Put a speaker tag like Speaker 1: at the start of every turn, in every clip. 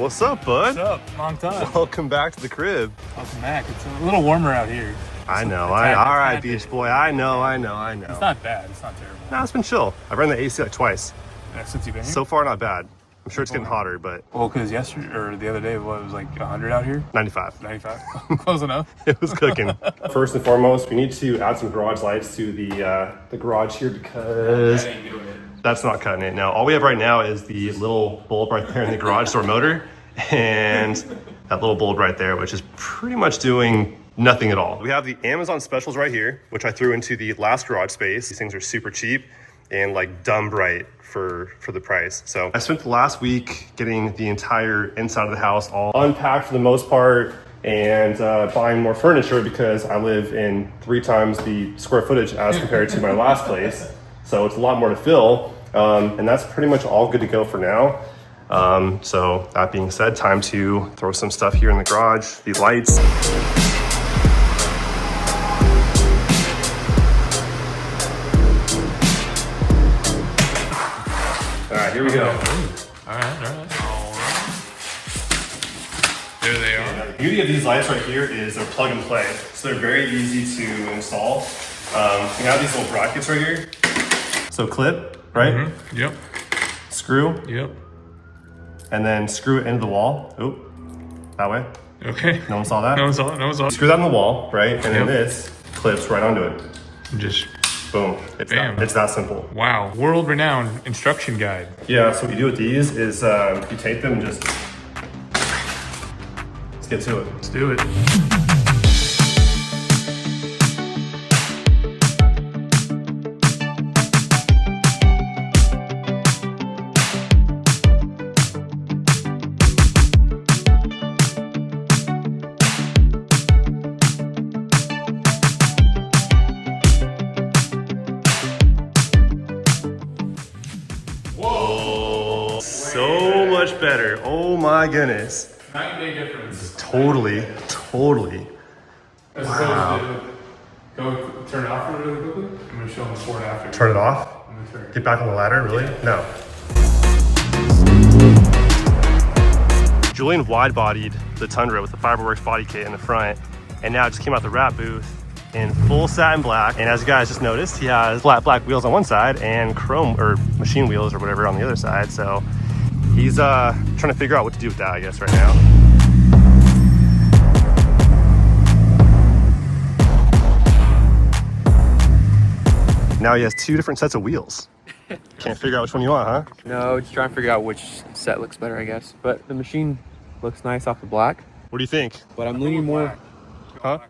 Speaker 1: What's up, bud?
Speaker 2: What's up? Long time.
Speaker 1: Welcome back to the crib.
Speaker 2: Welcome back. It's a little warmer out here.
Speaker 1: I know.
Speaker 2: All
Speaker 1: right, beach boy. I know.
Speaker 2: It's not bad. It's not terrible.
Speaker 1: Nah, it's been chill. I've run the AC like twice.
Speaker 2: Since you've been here?
Speaker 1: So far, not bad. I'm sure it's getting hotter, but...
Speaker 2: Well, because yesterday, or the other day, it was like 100 out here?
Speaker 1: 95.
Speaker 2: 95. Close enough.
Speaker 1: It was cooking. First and foremost, we need to add some garage lights to the garage here because...
Speaker 2: That ain't doing it.
Speaker 1: That's not cutting it. Now, all we have right now is the little bulb right there in the garage door motor and that little bulb right there, which is pretty much doing nothing at all. We have the Amazon specials right here, which I threw into the last garage space. These things are super cheap and like dumb bright for the price. So I spent the last week getting the entire inside of the house all unpacked for the most part and buying more furniture because I live in 3 times the square footage as compared to my last place. So it's a lot more to fill. And that's pretty much all good to go for now. So that being said, time to throw some stuff here in the garage, these lights. All right, here we go.
Speaker 2: All right. There they are.
Speaker 1: The beauty of these lights right here is they're plug and play. So they're very easy to install. We have these little brackets right here. So clip, right?
Speaker 2: Mm-hmm. Yep.
Speaker 1: Screw.
Speaker 2: Yep.
Speaker 1: And then screw it into the wall. Oop, that way.
Speaker 2: Okay.
Speaker 1: No one saw that?
Speaker 2: No one saw it.
Speaker 1: Screw that in the wall, right? And then this clips right onto it.
Speaker 2: Just,
Speaker 1: Boom. It's that simple.
Speaker 2: wow. World-renowned instruction guide.
Speaker 1: Yeah, so what you do with these is you take them and just... Let's get to it.
Speaker 2: Let's do it.
Speaker 1: Whoa. So much better. Oh my goodness.
Speaker 2: Night and day difference.
Speaker 1: Totally.
Speaker 2: As opposed to go turn it off really quickly. I'm going to show them before and after.
Speaker 1: Turn it off?
Speaker 2: I'm gonna turn it.
Speaker 1: Get back on the ladder, really? No. Julian wide-bodied the Tundra with the Fiberworks body kit in the front, and now just came out the wrap booth in full satin black. And as you guys just noticed, he has flat black wheels on one side and chrome or machine wheels or whatever on the other side. So he's trying to figure out what to do with that, I guess, right now. Now he has 2 different sets of wheels. Can't figure out which one you want, huh?
Speaker 3: No, just trying to figure out which set looks better, I guess. But the machine looks nice off the black.
Speaker 1: What do you think?
Speaker 3: But I'm leaning more.
Speaker 1: Huh?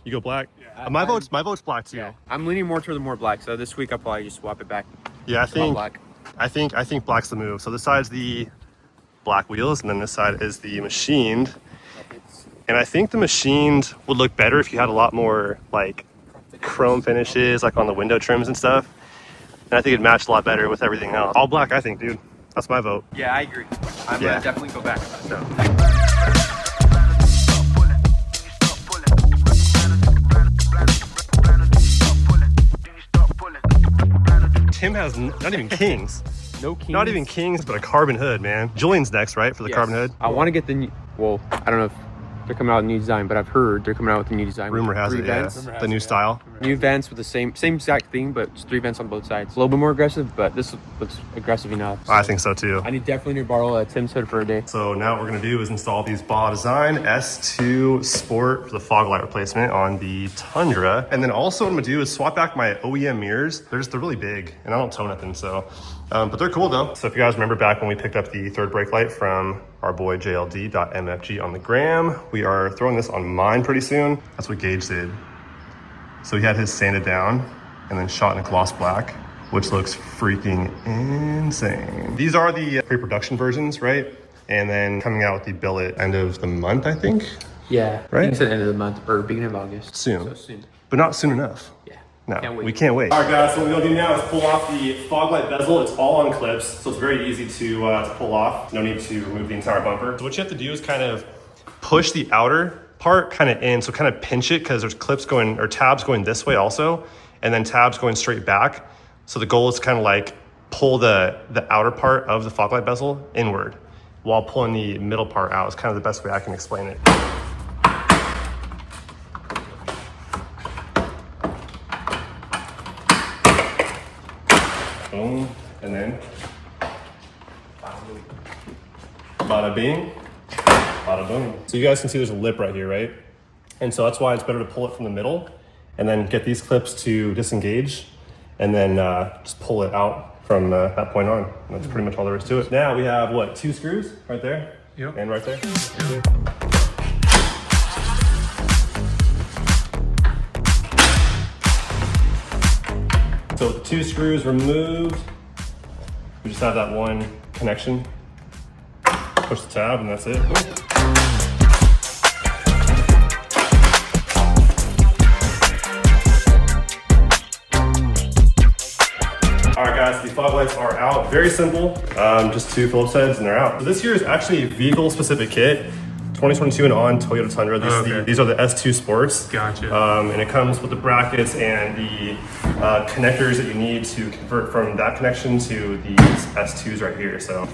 Speaker 1: You go black?
Speaker 2: Yeah.
Speaker 1: My vote's black too.
Speaker 3: Yeah, I'm leaning more toward the more black. So this week I'll probably just swap it back.
Speaker 1: Yeah, I
Speaker 3: to all
Speaker 1: think
Speaker 3: black.
Speaker 1: I think black's the move. So this side's the black wheels, and then this side is the machined. And I think the machined would look better if you had a lot more like chrome finishes, like on the window trims and stuff. And I think it'd match a lot better with everything else. All black, I think, dude. That's my vote.
Speaker 3: Yeah, I agree. I'm
Speaker 1: Yeah.
Speaker 3: gonna definitely go back. So.
Speaker 1: Tim has not even Kings.
Speaker 3: No Kings.
Speaker 1: Not even Kings, but a carbon hood, man. Julian's next, right, for the
Speaker 3: Yes.
Speaker 1: carbon hood?
Speaker 3: I want to get the new. Well, I don't know if they're coming out with a new design, but I've heard they're coming out with a new design.
Speaker 1: Rumor
Speaker 3: with
Speaker 1: has
Speaker 3: 3
Speaker 1: it, yeah.
Speaker 3: vents.
Speaker 1: The new style.
Speaker 3: New vents with the same exact thing, but just 3 vents on both sides. A little bit more aggressive, but this looks aggressive enough.
Speaker 1: I think so too.
Speaker 3: I definitely need to borrow a Tim's hood for a day.
Speaker 1: So now what we're gonna do is install these Baja Design S2 Sport for the fog light replacement on the Tundra. And then also what I'm gonna do is swap back my OEM mirrors. They're really big and I don't tow nothing, so. But they're cool though. So if you guys remember back when we picked up the third brake light from our boy JLD.mfg on the gram, we are throwing this on mine pretty soon. That's what Gage did. So he had his sanded down and then shot in a gloss black, which looks freaking insane. These are the pre-production versions, right? And then coming out with the billet end of the month, I think.
Speaker 3: Yeah,
Speaker 1: Right?
Speaker 3: It's the end of the month or beginning of August.
Speaker 1: Soon.
Speaker 3: So soon.
Speaker 1: But not soon enough.
Speaker 3: Yeah.
Speaker 1: No,
Speaker 3: Can't wait.
Speaker 1: we can't wait. All right, guys, so what we're gonna do now is pull off the fog light bezel. It's all on clips, so it's very easy to pull off. No need to remove the entire bumper. So what you have to do is kind of push the outer part kind of in, so kind of pinch it because there's clips going, or tabs going this way also, and then tabs going straight back. So the goal is kind of like pull the outer part of the fog light bezel inward. while pulling the middle part out. It's kind of the best way I can explain it. Boom, and then bada bing, bada boom. So you guys can see there's a lip right here, right? And so that's why it's better to pull it from the middle and then get these clips to disengage and then just pull it out from that point on. That's pretty much all there is to it. Now we have what, 2 screws right there?
Speaker 2: Yep.
Speaker 1: And right there? Yep. So with the 2 screws removed, we just have that one connection. Push the tab and that's it. Alright guys, the fog lights are out. Very simple, just 2 Phillips heads and they're out. So this here is actually a vehicle specific kit. 2022 and on Toyota Tundra. These are the S2 Sports.
Speaker 2: Gotcha.
Speaker 1: And it comes with the brackets and the connectors that you need to convert from that connection to these S2s right here. So.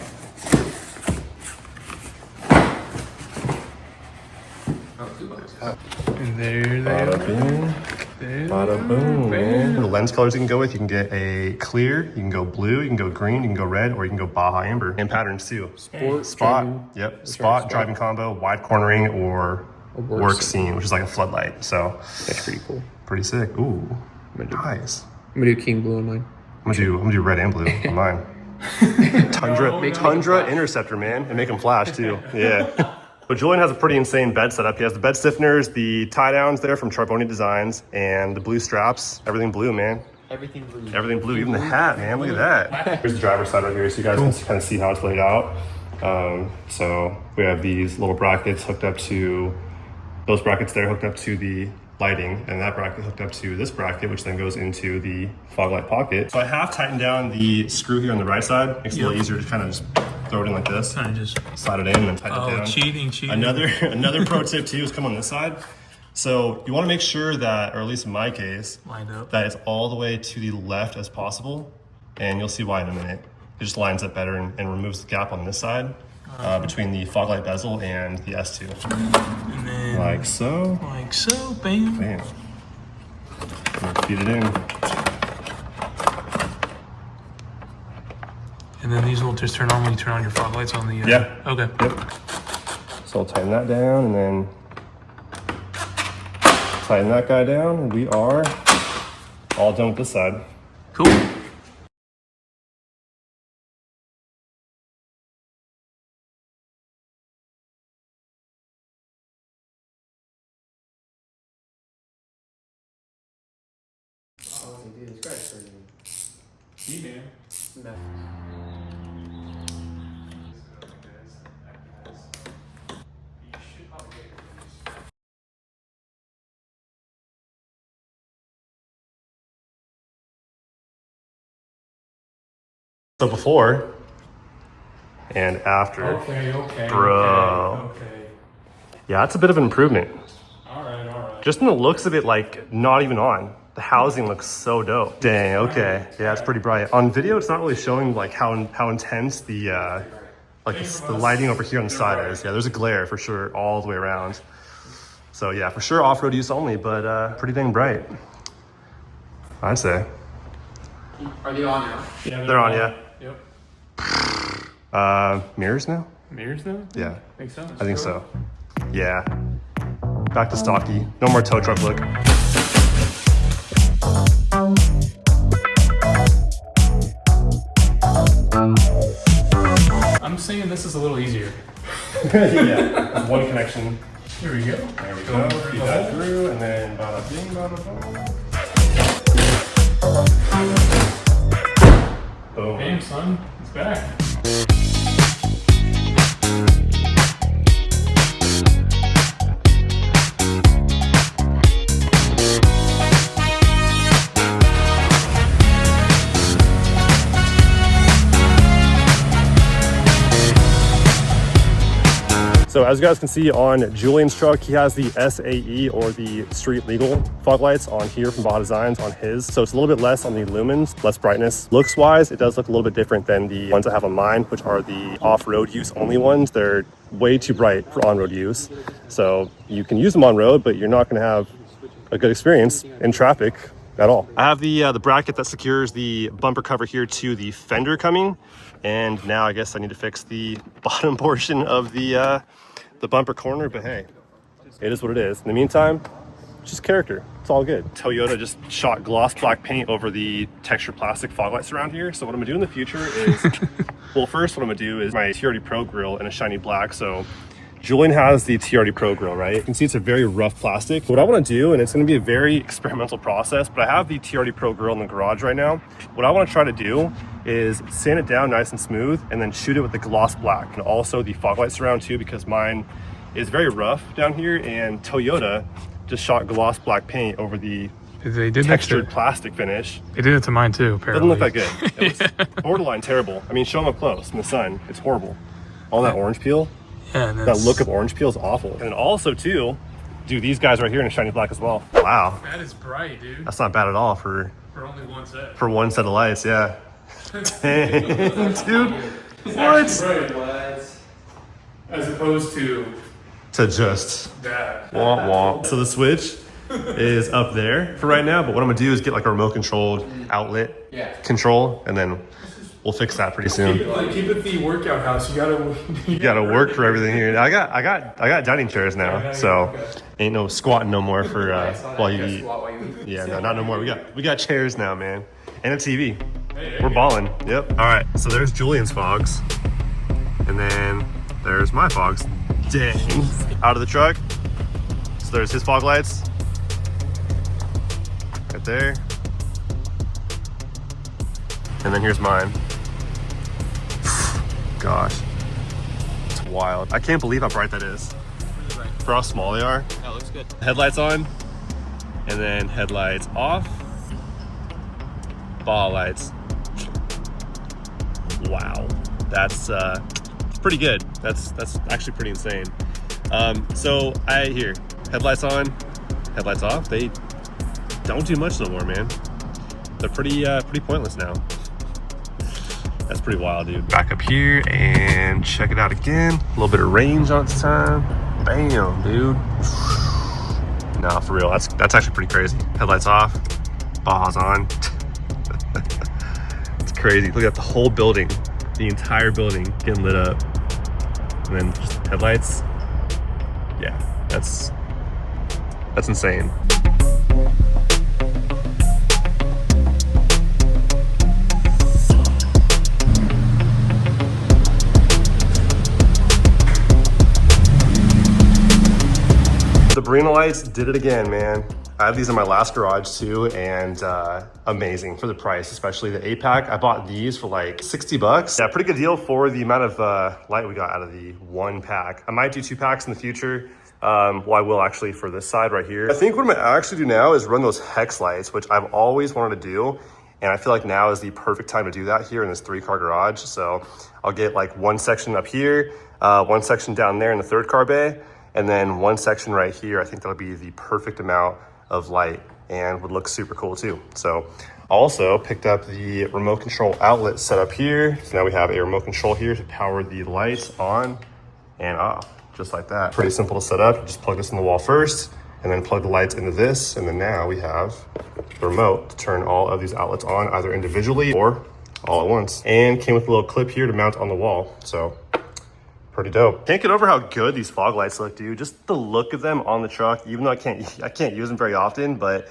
Speaker 2: And there they
Speaker 1: Bada
Speaker 2: are.
Speaker 1: boom.
Speaker 2: There
Speaker 1: Bada boom, man. The lens colors you can go with, you can get a clear, you can go blue, you can go green, you can go red, or you can go Baja amber. And patterns too.
Speaker 3: Sport,
Speaker 1: Spot,
Speaker 3: driving,
Speaker 1: yep. Spot, driving combo, wide cornering, or work scene, which is like a floodlight. So
Speaker 3: That's pretty cool.
Speaker 1: pretty sick. Ooh,
Speaker 3: I'm
Speaker 1: nice.
Speaker 3: gonna do king blue on mine.
Speaker 1: I'm gonna do red and blue on mine. Tundra Interceptor, man, and make them flash too. Yeah. But Julian has a pretty insane bed setup. He has the bed stiffeners, the tie downs there from Charboni Designs, and the blue straps. Everything blue, man.
Speaker 3: Everything blue.
Speaker 1: Everything blue, even the hat, man. Look at that. Here's the driver's side right here, so you guys can kind of see how it's laid out. So we have these little brackets hooked up to those brackets there, hooked up to the lighting, and that bracket hooked up to this bracket, which then goes into the fog light pocket. So I have tightened down the screw here on the right side. Makes it a little easier to kind of just throw it in like this.
Speaker 2: Kind of just.
Speaker 1: Slide it in and then tighten it down.
Speaker 2: Cheating.
Speaker 1: Another pro tip too is come on this side. So you want to make sure that, or at least in my case,
Speaker 2: Lined up.
Speaker 1: that it's all the way to the left as possible. And you'll see why in a minute. It just lines up better and removes the gap on this side between the fog light bezel and the S2.
Speaker 2: And then
Speaker 1: Like so.
Speaker 2: like so, bam.
Speaker 1: Bam. And feed it in.
Speaker 2: And then these will just turn on when you turn on your fog lights on the.
Speaker 1: Yeah.
Speaker 2: Okay.
Speaker 1: Yep. So I'll tighten that down and then tighten that guy down, and we are all done with this side.
Speaker 2: Cool. See, man.
Speaker 1: So before and after.
Speaker 2: Okay.
Speaker 1: Bro.
Speaker 2: Okay.
Speaker 1: Yeah, it's a bit of an improvement.
Speaker 2: All right.
Speaker 1: Just in the looks of it, like not even on. The housing looks so dope. Dang, okay. Yeah, it's pretty bright. On video, it's not really showing like how intense the the lighting over here on the side is. Yeah, there's a glare for sure all the way around. So yeah, for sure off-road use only, but pretty dang bright, I'd say.
Speaker 3: Are they on now?
Speaker 2: Yeah,
Speaker 1: They're on, yeah.
Speaker 2: Yep.
Speaker 1: Mirrors now?
Speaker 2: Mirrors though?
Speaker 1: Yeah,
Speaker 2: Makes sense.
Speaker 1: I think so. Yeah. Back to stocky. No more tow truck look.
Speaker 2: I'm saying this is a little easier.
Speaker 1: Yeah, one connection.
Speaker 2: Here we go.
Speaker 1: There we go. Feed that through, and then bada bing, bada boom. Boom.
Speaker 2: Bam, son. It's back.
Speaker 1: So as you guys can see on Julian's truck, he has the SAE or the street legal fog lights on here from Baja Designs on his. So it's a little bit less on the lumens, less brightness. Looks wise, it does look a little bit different than the ones I have on mine, which are the off-road use only ones. They're way too bright for on-road use. So you can use them on road, but you're not gonna have a good experience in traffic at all. I have the bracket that secures the bumper cover here to the fender coming. And now I guess I need to fix the bottom portion of the bumper corner, but hey, it is what it is. In the meantime, just character. It's all good. Toyota just shot gloss black paint over the textured plastic fog lights around here. So what I'm gonna do in the future is, well, first what I'm gonna do is my TRD Pro grill in a shiny black. So Julian has the TRD Pro grill, right? You can see it's a very rough plastic. What I want to do, and it's going to be a very experimental process, but I have the TRD Pro grill in the garage right now. What I want to try to do is sand it down nice and smooth and then shoot it with the gloss black and also the fog lights around too, because mine is very rough down here and Toyota just shot gloss black paint over the textured plastic finish.
Speaker 2: They did it to mine too, apparently.
Speaker 1: Doesn't look that good. It looks borderline terrible. I mean, show them up close in the sun. It's horrible. All that orange peel.
Speaker 2: Yeah,
Speaker 1: that look of orange peel is awful. And also too, dude, these guys right here in a shiny black as well. Wow.
Speaker 2: That is bright, dude.
Speaker 1: That's not bad at all for
Speaker 2: only one set.
Speaker 1: For one set of lights, yeah. Dang, dude. What?
Speaker 2: As opposed to
Speaker 1: just
Speaker 2: that.
Speaker 1: womp womp. So the switch is up there for right now, but what I'm gonna do is get like a remote controlled outlet control, and then we'll fix that pretty soon.
Speaker 2: Keep it the workout house. You gotta
Speaker 1: work for everything here. I got dining chairs now, so ain't no squatting no more for while you eat. Yeah, no, not no more. We got chairs now, man, and a TV. We're balling. Yep. All right, so there's Julian's fogs, and then there's my fogs. Dang, out of the truck. So there's his fog lights right there, and then here's mine. Gosh, it's wild. I can't believe how bright that is. For how small they are.
Speaker 3: That looks good.
Speaker 1: Headlights on, and then headlights off. Ball lights. Wow, that's it's pretty good. That's actually pretty insane. So here, headlights on, headlights off. They don't do much no more, man. They're pretty pointless now. That's pretty wild, dude. Back up here and check it out again. A little bit of range on its time. Bam, dude. Nah, for real, that's actually pretty crazy. Headlights off, Baja's on. It's crazy. Look at the whole building, the entire building getting lit up. And then just headlights. Yeah, that's insane. The Barina lights did it again, man. I have these in my last garage too, and amazing for the price, especially the 8-pack. I bought these for like 60 bucks. Yeah, pretty good deal for the amount of light we got out of the 1-pack. I might do 2-packs in the future. Well, I will actually for this side right here. I think what I'm gonna actually do now is run those hex lights, which I've always wanted to do. And I feel like now is the perfect time to do that here in this 3-car garage. So I'll get like one section up here, one section down there in the 3rd car bay, and then one section right here. I think that'll be the perfect amount of light and would look super cool too. So also picked up the remote control outlet set up here. So now we have a remote control here to power the lights on and off, just like that. Pretty simple to set up. You just plug this in the wall first and then plug the lights into this. And then now we have the remote to turn all of these outlets on either individually or all at once. And came with a little clip here to mount on the wall. So pretty dope. Can't get over how good these fog lights look, dude. Just the look of them on the truck, even though I can't use them very often, but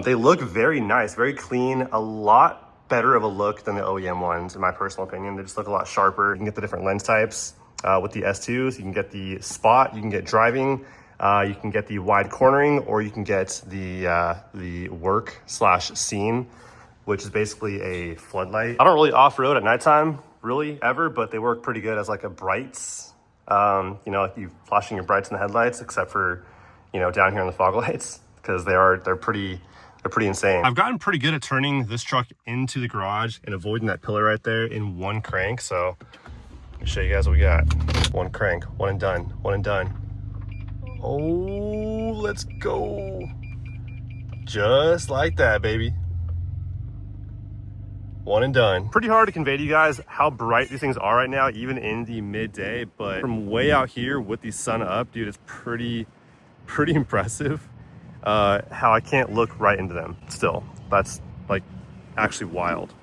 Speaker 1: they look very nice, very clean, a lot better of a look than the OEM ones, in my personal opinion. They just look a lot sharper. You can get the different lens types with the S2s. You can get the spot, you can get driving, you can get the wide cornering, or you can get the work/scene, which is basically a floodlight. I don't really off-road at nighttime, really, ever, but they work pretty good as like a brights, you know, like you flashing your brights in the headlights, except for, you know, down here in the fog lights, because they're pretty insane. I've gotten pretty good at turning this truck into the garage and avoiding that pillar right there in one crank. So Let me show you guys what we got. One crank, one and done, one and done. Oh, let's go. Just like that, baby. One and done. Pretty hard to convey to you guys how bright these things are right now, even in the midday, but from way out here with the sun up, dude, it's pretty impressive how I can't look right into them still. That's like actually wild.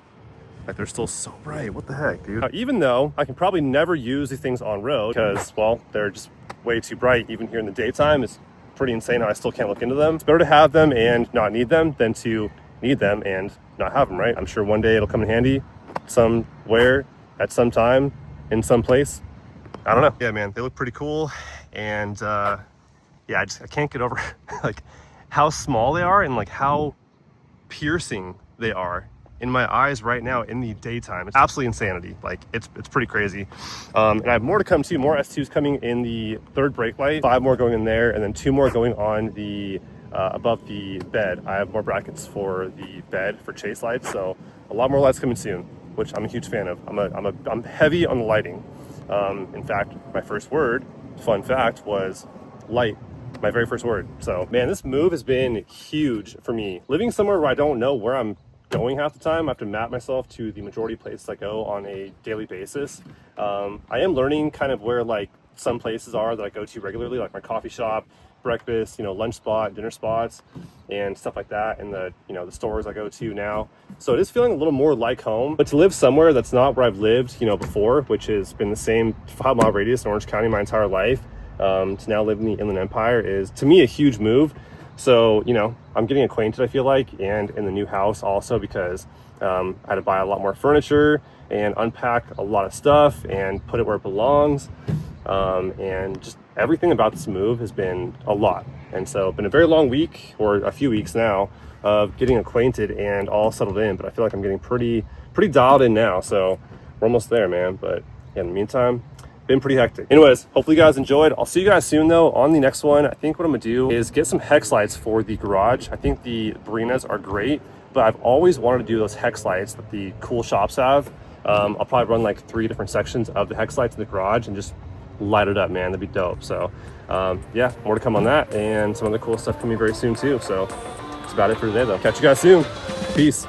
Speaker 1: Like they're still so bright. What the heck, dude? Even though I can probably never use these things on road because, well, they're just way too bright. Even here in the daytime, it's pretty insane how I still can't look into them. It's better to have them and not need them than to need them and not have them, right? I'm sure one day it'll come in handy somewhere at some time in some place. I don't know. Yeah, man, they look pretty cool. And yeah, I can't get over like how small they are and like how piercing they are in my eyes right now in the daytime. It's absolutely insanity. Like it's pretty crazy. And I have more to come too. More S2s coming in the third brake light, 5 more going in there, and then 2 more going on the above the bed. I have more brackets for the bed for chase lights, so a lot more lights coming soon, which I'm a huge fan of. I'm heavy on the lighting. In fact, my first word, fun fact, was light. My very first word. So man, this move has been huge for me. Living somewhere where I don't know where I'm going half the time, I have to map myself to the majority of places I go on a daily basis. I am learning kind of where like some places are that I go to regularly, like my coffee shop, breakfast, lunch spot, dinner spots, and stuff like that, and the the stores I go to now. So it is feeling a little more like home. But to live somewhere that's not where I've lived, before, which has been the same 5-mile radius in Orange County my entire life, to now live in the Inland Empire is to me a huge move. So I'm getting acquainted, I feel like, and in the new house also, because I had to buy a lot more furniture and unpack a lot of stuff and put it where it belongs. And just everything about this move has been a lot. And so it's been a very long week, or a few weeks now, of getting acquainted and all settled in. But I feel like I'm getting pretty dialed in now. So we're almost there, man. But in the meantime, been pretty hectic. Anyways, hopefully you guys enjoyed. I'll see you guys soon though on the next one. I think what I'm gonna do is get some hex lights for the garage. I think the Barinas are great, but I've always wanted to do those hex lights that the cool shops have. I'll probably run like 3 different sections of the hex lights in the garage and just light it up, man. That'd be dope. So yeah, more to come on that, and some other cool stuff coming very soon too. So that's about it for today though. Catch you guys soon. Peace.